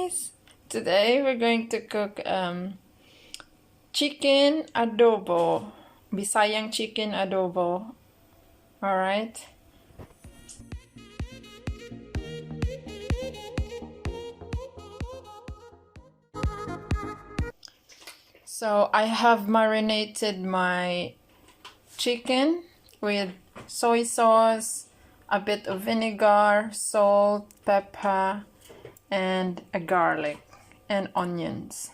guys! Today we're going to cook chicken adobo, bisayang chicken adobo. Alright. So I have marinated my chicken with soy sauce, a bit of vinegar, salt, pepper, and a garlic and onions.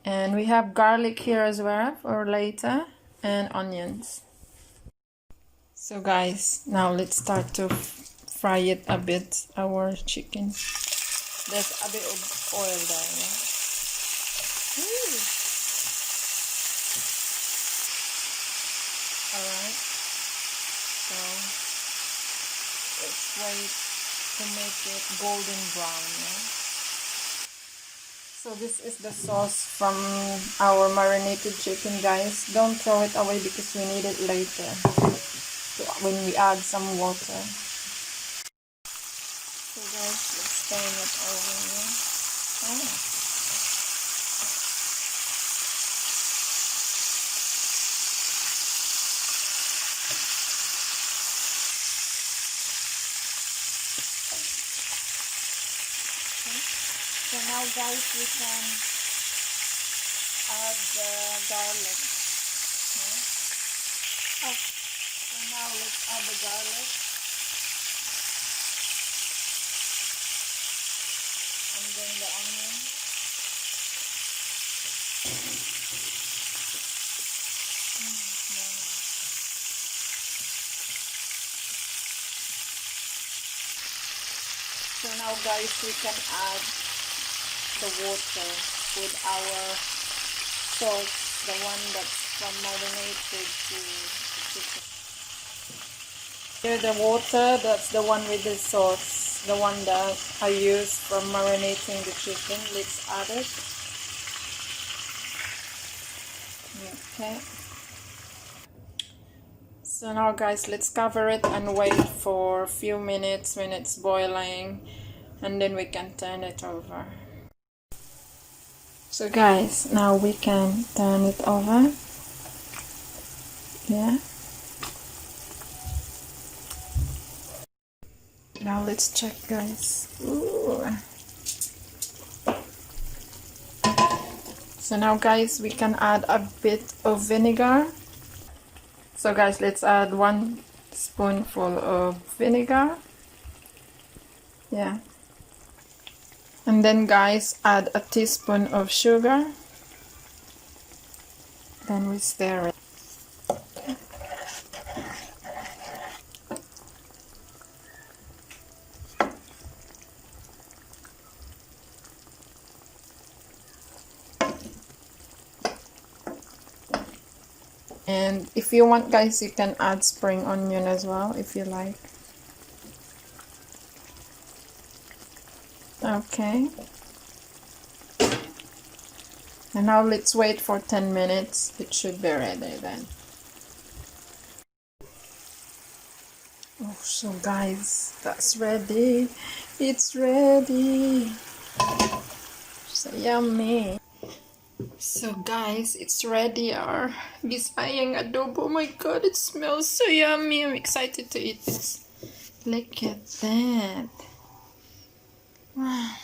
And we have garlic here as well for later, and onions. So guys, now let's start to fry it a bit, our chicken. There's a bit of oil there, yeah? Alright, so let's wait to make it golden brown, yeah? So this is the sauce from our marinated chicken, guys. Don't throw it away because we need it later when we add some water. So guys, let's turn it over here. Oh. So now guys, we can add the garlic. Okay. Oh. So now let's add the garlic. And then the onion. So now guys, we can add the water with our sauce, the one that's from marinated to the chicken. Here the water, that's the one with the sauce, the one that I used for marinating the chicken. Let's add it. Okay. So now guys, let's cover it and wait for a few minutes when it's boiling, and then we can turn it over. So guys, now we can turn it over. Yeah. Now let's check, guys. Ooh. So now guys, we can add a bit of vinegar. So guys, let's add 1 spoonful of vinegar. Yeah. And then guys, add a teaspoon of sugar. Then we stir it. Okay. And if you want guys, you can add spring onion as well if you like. Okay. And now let's wait for 10 minutes. It should be ready then. Oh, so guys, that's ready. It's ready. So yummy. So guys, it's ready, our bisayang adobo. Oh my god, it smells so yummy. I'm excited to eat this. Look at that. Wow.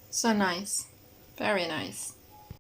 So nice. Very nice.